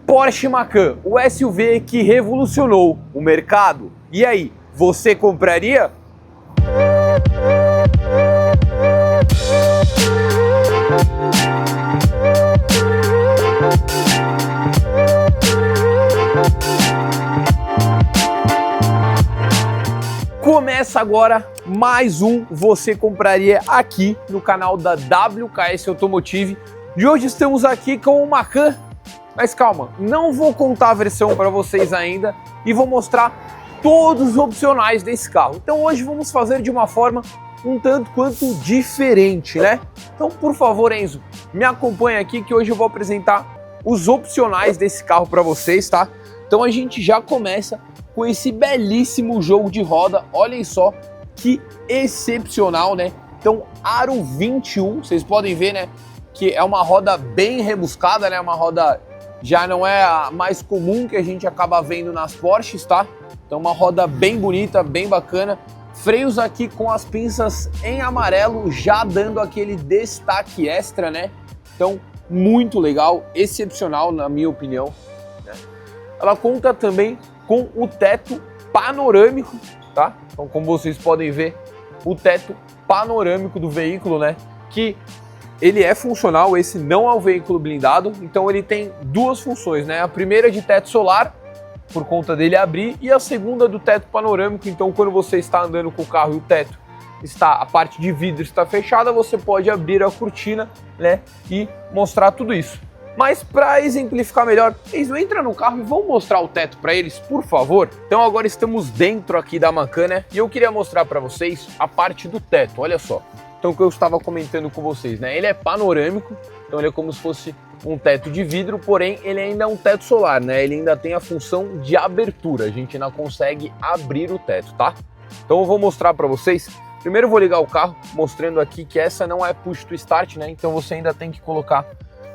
Porsche Macan, o SUV que revolucionou o mercado. E aí, você compraria? Começa agora mais um Você Compraria aqui no canal da WKS Automotive. E hoje estamos aqui com o Macan. Mas calma, não vou contar a versão para vocês ainda e vou mostrar todos os opcionais desse carro. Então hoje vamos fazer de uma forma um tanto quanto diferente, né? Então por favor, Enzo, me acompanha aqui que hoje eu vou apresentar os opcionais desse carro para vocês, tá? Então a gente já começa com esse belíssimo jogo de roda, olhem só que excepcional, né? Então Aro 21, vocês podem ver, né, que é uma roda bem rebuscada, né? Uma roda já não é a mais comum que a gente acaba vendo nas Porsches, tá? Então uma roda bem bonita, bem bacana. Freios aqui com as pinças em amarelo, já dando aquele destaque extra, né? Então muito legal, excepcional na minha opinião, né? Ela conta também com o teto panorâmico, tá? Então como vocês podem ver, o teto panorâmico do veículo, né? Que ele é funcional, esse não é um veículo blindado, então ele tem duas funções, né? A primeira de teto solar, por conta dele abrir, e a segunda do teto panorâmico, então quando você está andando com o carro e o teto está, a parte de vidro está fechada, você pode abrir a cortina, né? E mostrar tudo isso. Mas para exemplificar melhor, eles entram no carro e vão mostrar o teto para eles, por favor? Então agora estamos dentro aqui da Macan, né? E eu queria mostrar para vocês a parte do teto, olha só. Então o que eu estava comentando com vocês, né? Ele é panorâmico, então ele é como se fosse um teto de vidro, porém ele ainda é um teto solar, né? Ele ainda tem a função de abertura, a gente ainda consegue abrir o teto, tá? Então eu vou mostrar para vocês. Primeiro eu vou ligar o carro, mostrando aqui que essa não é push to start, né? Então você ainda tem que colocar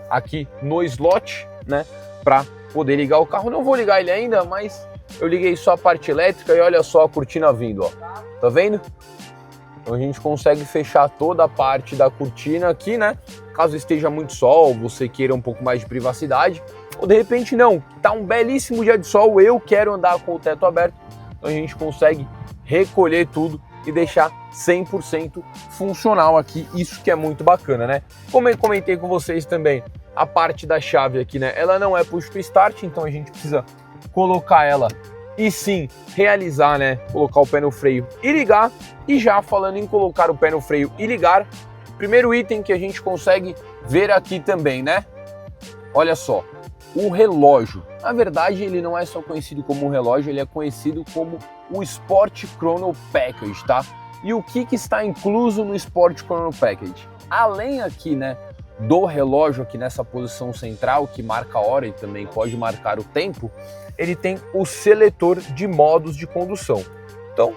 aqui no slot, né? Para poder ligar o carro. Não vou ligar ele ainda, mas eu liguei só a parte elétrica e olha só a cortina vindo, ó. Tá vendo? Então a gente consegue fechar toda a parte da cortina aqui, né? Caso esteja muito sol, você queira um pouco mais de privacidade. Ou de repente não, tá um belíssimo dia de sol, eu quero andar com o teto aberto. Então a gente consegue recolher tudo e deixar 100% funcional aqui. Isso que é muito bacana, né? Como eu comentei com vocês também, a parte da chave aqui, né? Ela não é push to start, então a gente precisa colocar ela e sim realizar, né? Colocar o pé no freio e ligar. E já falando em colocar o pé no freio e ligar, primeiro item que a gente consegue ver aqui também, né? Olha só, o relógio. Na verdade, ele não é só conhecido como um relógio, ele é conhecido como o Sport Chrono Package, tá? E o que está incluso no Sport Chrono Package? Além aqui, né, do relógio aqui nessa posição central, que marca a hora e também pode marcar o tempo, ele tem o seletor de modos de condução. Então,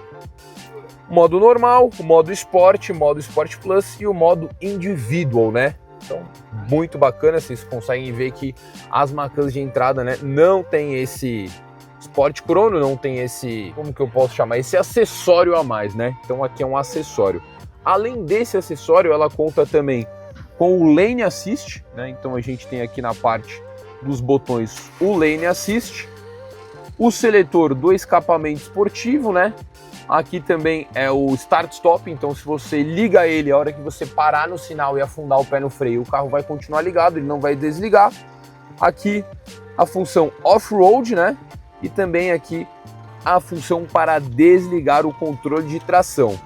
modo normal, o modo Sport, o modo Sport Plus e o modo Individual, né? Então, muito bacana, vocês conseguem ver que as Macans de entrada, né, não tem esse Sport Chrono, não tem esse, como que eu posso chamar, esse acessório a mais, né? Então aqui é um acessório. Além desse acessório, ela conta também com o Lane Assist, né? Então a gente tem aqui na parte dos botões o Lane Assist, o seletor do escapamento esportivo, né? Aqui também é o Start Stop, então se você liga ele, a hora que você parar no sinal e afundar o pé no freio, o carro vai continuar ligado, ele não vai desligar. Aqui a função Off-Road, né? E também aqui a função para desligar o controle de tração.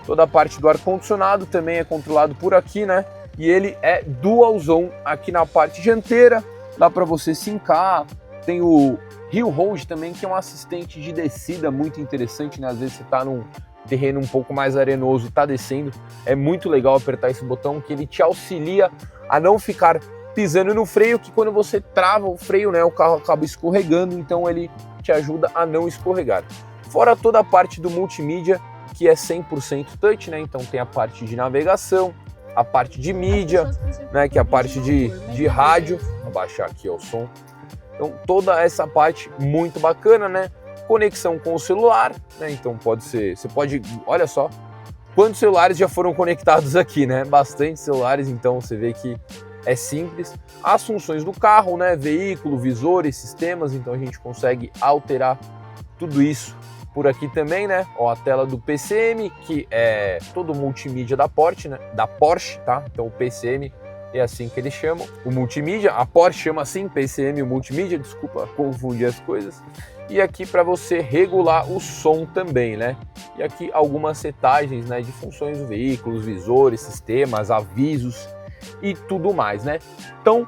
Toda a parte do ar-condicionado também é controlado por aqui, né? E ele é Dual Zone aqui na parte dianteira, dá para você sincar. Tem o Hill Hold também, que é um assistente de descida muito interessante, né? Às vezes você está num terreno um pouco mais arenoso e está descendo, é muito legal apertar esse botão, que ele te auxilia a não ficar pisando no freio, que quando você trava o freio, né, o carro acaba escorregando, então ele te ajuda a não escorregar. Fora toda a parte do multimídia, que é 100% touch, né? Então tem a parte de navegação, a parte de mídia, né, que é a parte de rádio. Vou abaixar aqui ó, o som. Então toda essa parte muito bacana, né? Conexão com o celular, né? Então pode ser, você pode, olha só, quantos celulares já foram conectados aqui, né? Bastante celulares, então você vê que é simples. As funções do carro, né, veículo, visores, sistemas, então a gente consegue alterar tudo isso por aqui também, né? Ó, a tela do PCM, que é todo o multimídia da Porsche, né? Da Porsche, tá? Então o PCM é assim que eles chamam. O multimídia, a Porsche chama assim, PCM o multimídia, desculpa confundir as coisas. E aqui para você regular o som também, né? E aqui algumas setagens, né, de funções do veículo, visores, sistemas, avisos e tudo mais, né? Então,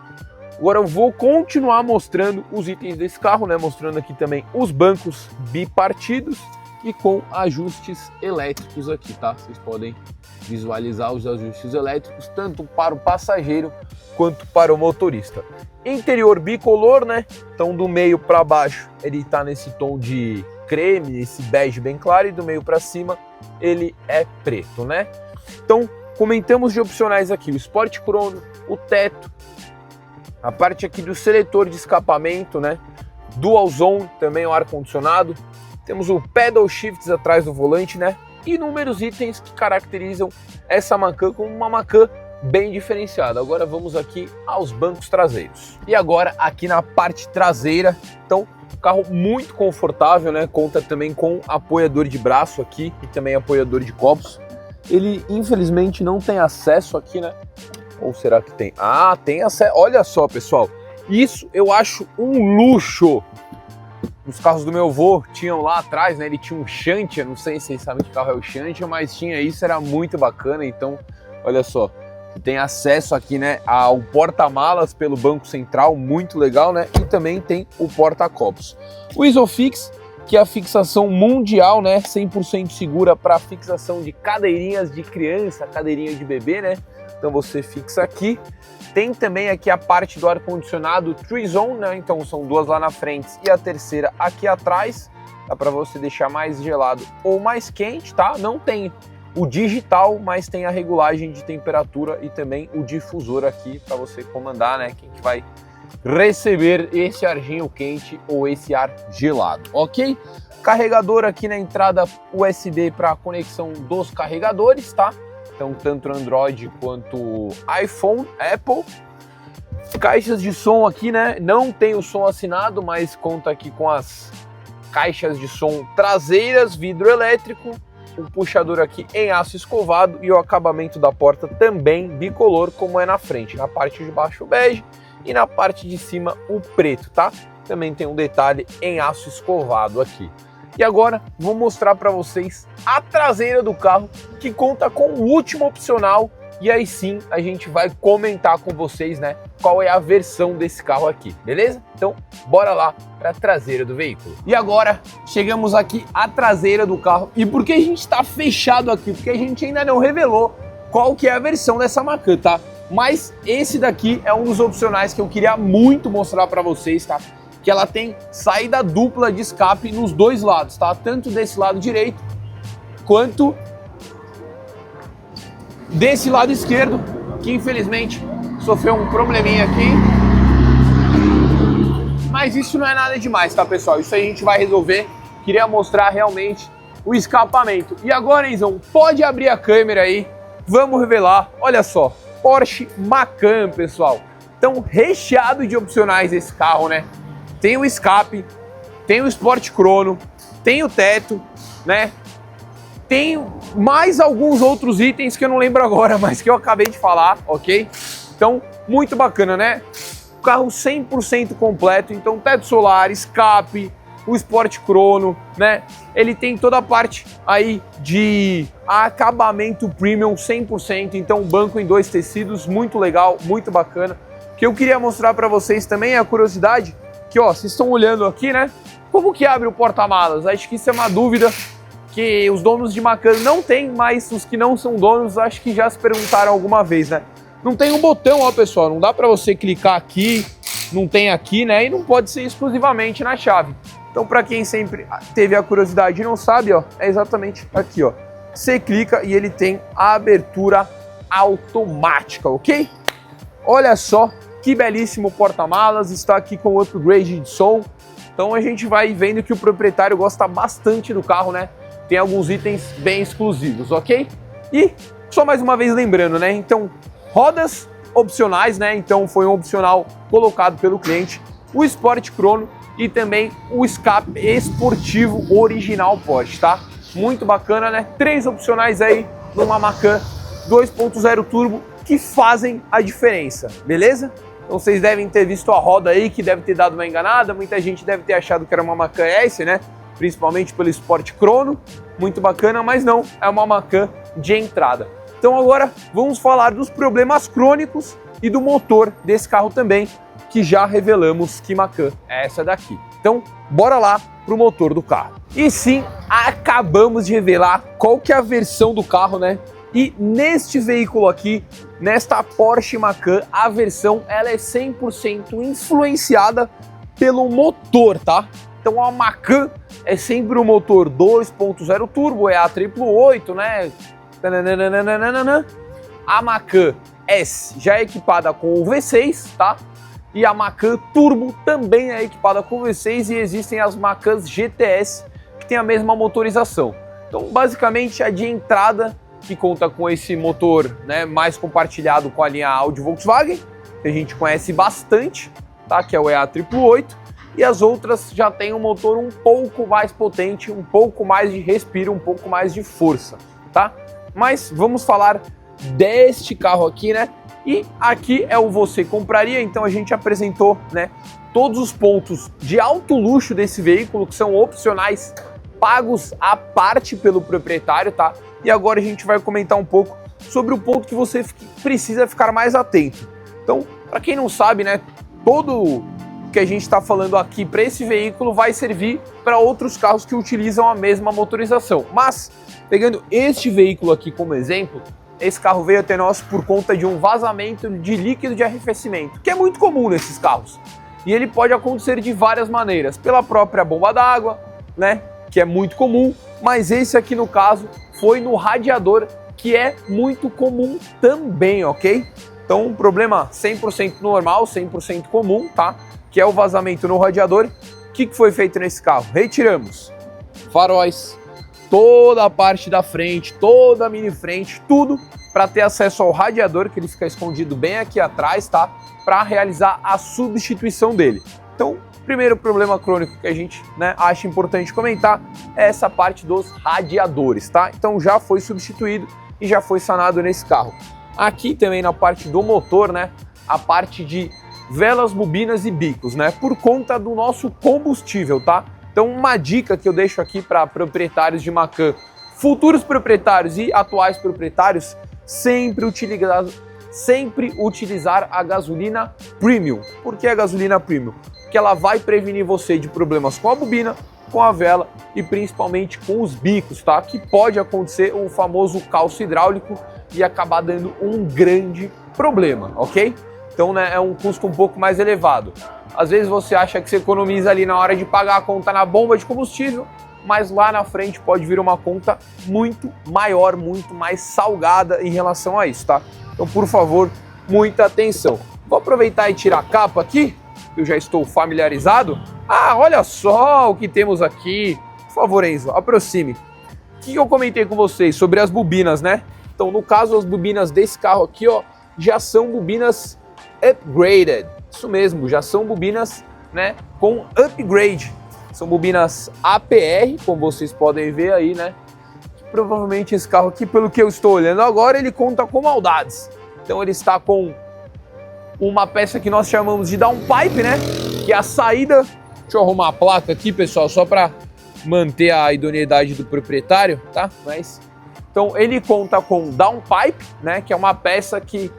agora eu vou continuar mostrando os itens desse carro, né? Mostrando aqui também os bancos bipartidos e com ajustes elétricos aqui, tá? Vocês podem visualizar os ajustes elétricos tanto para o passageiro quanto para o motorista. Interior bicolor, né? Então do meio para baixo ele tá nesse tom de creme, esse bege bem claro, e do meio para cima ele é preto, né? Então comentamos de opcionais aqui, o Sport Chrono, o teto, a parte aqui do seletor de escapamento, né? Dual Zone, também o ar-condicionado. Temos o Pedal Shifts atrás do volante, né? Inúmeros itens que caracterizam essa Macan como uma Macan bem diferenciada. Agora vamos aqui aos bancos traseiros. E agora aqui na parte traseira, então carro muito confortável, né? Conta também com apoiador de braço aqui e também apoiador de copos. Ele infelizmente não tem acesso aqui, né? Ou será que tem? Ah, tem acesso. Olha só, pessoal, isso eu acho um luxo. Os carros do meu avô tinham lá atrás, né? Ele tinha um Xantia, não sei se vocês sabem que carro é o Xantia, mas tinha isso, era muito bacana. Então, olha só, tem acesso aqui, né, ao porta-malas pelo banco central, muito legal, né? E também tem o porta-copos. O Isofix, que é a fixação mundial, né? 100% segura para fixação de cadeirinhas de criança, cadeirinha de bebê, né? Então você fixa aqui. Tem também aqui a parte do ar-condicionado Tri-Zone, né? Então são duas lá na frente e a terceira aqui atrás. Dá para você deixar mais gelado ou mais quente, tá? Não tem o digital, mas tem a regulagem de temperatura e também o difusor aqui para você comandar, né? Quem que vai receber esse arzinho quente ou esse ar gelado, ok? Carregador aqui na entrada USB para conexão dos carregadores, tá? Então, tanto Android quanto iPhone, Apple. Caixas de som aqui, né? Não tem o som assinado, mas conta aqui com as caixas de som traseiras, vidro elétrico, um puxador aqui em aço escovado e o acabamento da porta também bicolor, como é na frente. Na parte de baixo o bege e na parte de cima o preto, tá? Também tem um detalhe em aço escovado aqui. E agora vou mostrar para vocês a traseira do carro, que conta com o último opcional, e aí sim a gente vai comentar com vocês, né, qual é a versão desse carro aqui, beleza? Então bora lá para a traseira do veículo. E agora chegamos aqui à traseira do carro. E por que a gente está fechado aqui? Porque a gente ainda não revelou qual que é a versão dessa Macan, tá? Mas esse daqui é um dos opcionais que eu queria muito mostrar para vocês, tá? Que ela tem saída dupla de escape nos dois lados, tá? Tanto desse lado direito quanto desse lado esquerdo, que infelizmente sofreu um probleminha aqui. Mas isso não é nada demais, tá, pessoal? Isso aí a gente vai resolver. Queria mostrar realmente o escapamento. E agora, Enzão, pode abrir a câmera aí. Vamos revelar. Olha só, Porsche Macan, pessoal. Então, recheado de opcionais esse carro, né? Tem o escape, tem o Sport Chrono, tem o teto, né? Tem mais alguns outros itens que eu não lembro agora, mas que eu acabei de falar, ok? Então, muito bacana, né? O carro 100% completo, então teto solar, escape, o Sport Chrono, né? Ele tem toda a parte aí de acabamento premium 100%, então banco em dois tecidos, muito legal, muito bacana. O que eu queria mostrar para vocês também é a curiosidade, que ó, vocês estão olhando aqui, né? Como que abre o porta-malas? Acho que isso é uma dúvida que os donos de Macan não têm, mas os que não são donos acho que já se perguntaram alguma vez, né? Não tem um botão, ó, pessoal, não dá para você clicar aqui, não tem aqui, né? E não pode ser exclusivamente na chave. Então, para quem sempre teve a curiosidade e não sabe, ó, é exatamente aqui, ó. Você clica e ele tem a abertura automática, ok? Olha só que belíssimo porta-malas, está aqui com o upgrade de som. Então a gente vai vendo que o proprietário gosta bastante do carro, né? Tem alguns itens bem exclusivos, ok? E só mais uma vez lembrando, né? Então, rodas opcionais, né? Então foi um opcional colocado pelo cliente, o Sport Chrono e também o escape esportivo original Porsche, tá? Muito bacana, né? 3 opcionais aí numa Macan 2.0 turbo que fazem a diferença, beleza? Então vocês devem ter visto a roda aí, que deve ter dado uma enganada, muita gente deve ter achado que era uma Macan S, né? Principalmente pelo Sport Chrono, muito bacana, mas não, é uma Macan de entrada. Então agora vamos falar dos problemas crônicos e do motor desse carro também, que já revelamos que Macan é essa daqui. Então bora lá pro motor do carro. E sim, acabamos de revelar qual que é a versão do carro, né? E neste veículo aqui, nesta Porsche Macan, a versão ela é 100% influenciada pelo motor, tá? Então a Macan é sempre o motor 2.0 turbo, é a 888, né? A Macan S já é equipada com o V6, tá? E a Macan Turbo também é equipada com o V6 e existem as Macans GTS que tem a mesma motorização. Então basicamente a de entrada, que conta com esse motor, né, mais compartilhado com a linha Audi Volkswagen, que a gente conhece bastante, tá? Que é o EA888, e as outras já tem um motor um pouco mais potente, um pouco mais de respiro, um pouco mais de força, tá? Mas vamos falar deste carro aqui, né? E aqui é o Você Compraria, então a gente apresentou, né, todos os pontos de alto luxo desse veículo, que são opcionais pagos à parte pelo proprietário, tá? E agora a gente vai comentar um pouco sobre o ponto que você precisa ficar mais atento. Então, para quem não sabe, né, todo que a gente está falando aqui para esse veículo vai servir para outros carros que utilizam a mesma motorização. Mas, pegando este veículo aqui como exemplo, esse carro veio até nós por conta de um vazamento de líquido de arrefecimento, que é muito comum nesses carros. E ele pode acontecer de várias maneiras, pela própria bomba d'água, né, que é muito comum, mas esse aqui no caso foi no radiador, que é muito comum também, ok? Então um problema 100% normal, 100% comum, tá? Que é o vazamento no radiador. O que foi feito nesse carro? Retiramos faróis, toda a parte da frente, toda a mini frente, tudo para ter acesso ao radiador, que ele fica escondido bem aqui atrás, tá? Para realizar a substituição dele. Então, primeiro problema crônico que a gente, né, acha importante comentar é essa parte dos radiadores, tá? Então já foi substituído e já foi sanado nesse carro. Aqui também na parte do motor, né, a parte de velas, bobinas e bicos, né, por conta do nosso combustível, tá? Então uma dica que eu deixo aqui para proprietários de Macan, futuros proprietários e atuais proprietários, sempre utilizar a gasolina premium. Por que a gasolina premium? Porque ela vai prevenir você de problemas com a bobina, com a vela e principalmente com os bicos, tá? Que pode acontecer o famoso calço hidráulico e acabar dando um grande problema, ok? Então, né, é um custo um pouco mais elevado. Às vezes você acha que você economiza ali na hora de pagar a conta na bomba de combustível, mas lá na frente pode vir uma conta muito maior, muito mais salgada em relação a isso, tá? Então, por favor, muita atenção. Vou aproveitar e tirar a capa aqui, eu já estou familiarizado. Ah, olha só o que temos aqui. Por favor, Enzo, aproxime. O que eu comentei com vocês sobre as bobinas, né? Então, no caso, as bobinas desse carro aqui, ó, já são bobinas upgraded. Isso mesmo, já são bobinas, né, com upgrade. São bobinas APR, como vocês podem ver aí, né? Provavelmente esse carro aqui, pelo que eu estou olhando agora, ele conta com maldades. Então ele está com uma peça que nós chamamos de downpipe, né? Que é a saída... Deixa eu arrumar a placa aqui, pessoal, só para manter a idoneidade do proprietário, tá? Mas... Então ele conta com downpipe, né? Que é uma peça que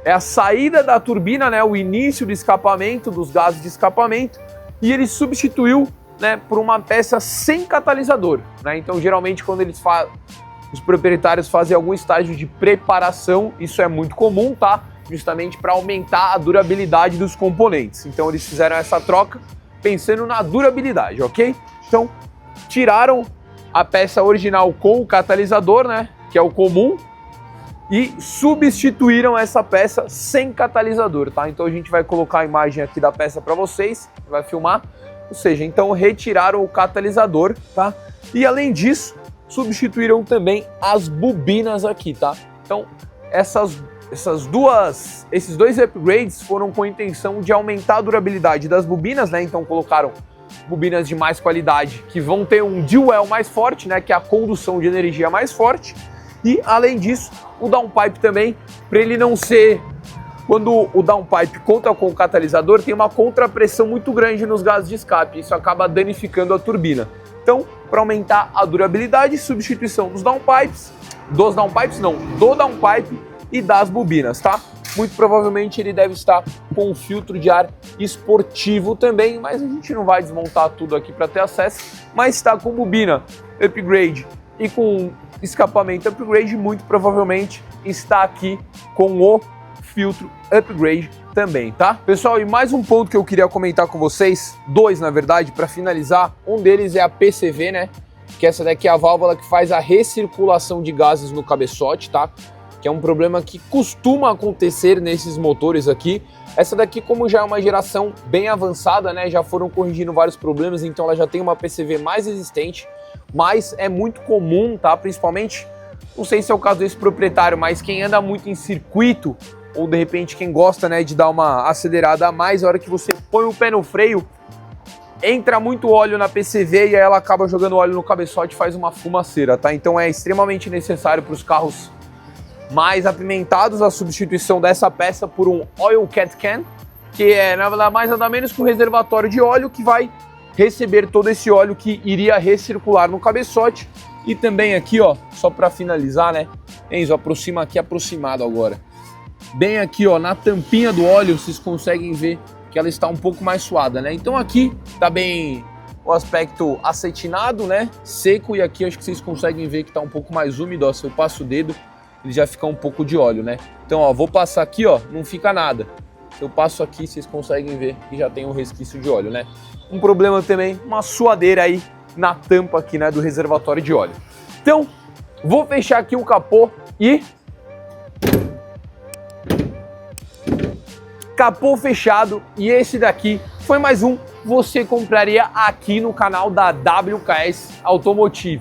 é a saída da turbina, né? O início do escapamento, dos gases de escapamento. E ele substituiu, né, por uma peça sem catalisador, né? Então geralmente quando os proprietários fazem algum estágio de preparação, isso é muito comum, tá? Justamente para aumentar a durabilidade dos componentes. Então eles fizeram essa troca pensando na durabilidade, ok? Então tiraram a peça original com o catalisador, né, que é o comum, e substituíram essa peça sem catalisador, tá? Então a gente vai colocar a imagem aqui da peça para vocês, vai filmar. Ou seja, então retiraram o catalisador, tá? E além disso, substituíram também as bobinas aqui, tá? Então, essas esses dois upgrades foram com a intenção de aumentar a durabilidade das bobinas, né? Então colocaram bobinas de mais qualidade que vão ter um dwell mais forte, né? Que é a condução de energia mais forte. E além disso, o downpipe também, para ele não ser... Quando o downpipe conta com o catalisador, tem uma contrapressão muito grande nos gases de escape. Isso acaba danificando a turbina. Então, para aumentar a durabilidade, substituição do downpipe e das bobinas, tá? Muito provavelmente ele deve estar com um filtro de ar esportivo também, mas a gente não vai desmontar tudo aqui para ter acesso. Mas está com bobina upgrade e com escapamento upgrade, muito provavelmente está aqui com o filtro upgrade também, tá? Pessoal, e mais um ponto que eu queria comentar com vocês, dois na verdade, para finalizar. Um deles é a PCV, né? Que essa daqui é a válvula que faz a recirculação de gases no cabeçote, tá? Que é um problema que costuma acontecer nesses motores aqui. Essa daqui, como já é uma geração bem avançada, né? Já foram corrigindo vários problemas, então ela já tem uma PCV mais resistente, mas é muito comum, tá? Principalmente, não sei se é o caso desse proprietário, mas quem anda muito em circuito, ou de repente quem gosta, né, de dar uma acelerada a mais, a hora que você põe o pé no freio, entra muito óleo na PCV e aí ela acaba jogando óleo no cabeçote e faz uma fumaceira, tá? Então é extremamente necessário para os carros mais apimentados a substituição dessa peça por um Oil Cat Can, que é nada mais nada menos que um reservatório de óleo que vai receber todo esse óleo que iria recircular no cabeçote. E também aqui, ó, só para finalizar, né, Enzo, aproxima aqui, aproximado agora. Bem aqui, ó, na tampinha do óleo, vocês conseguem ver que ela está um pouco mais suada, né? Então aqui tá bem o aspecto acetinado, né? Seco, e aqui acho que vocês conseguem ver que tá um pouco mais úmido, ó. Se eu passo o dedo, ele já fica um pouco de óleo, né? Então, ó, vou passar aqui, ó, não fica nada. Se eu passo aqui, vocês conseguem ver que já tem um resquício de óleo, né? Um problema também, uma suadeira aí na tampa aqui, né, do reservatório de óleo. Então, vou fechar aqui o capô e... Capô fechado, e esse daqui foi mais um Você Compraria aqui no canal da WKS Automotive.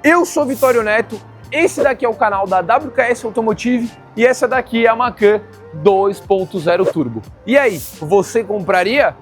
Eu sou Vitório Neto, esse daqui é o canal da WKS Automotive e essa daqui é a Macan 2.0 Turbo. E aí, você compraria?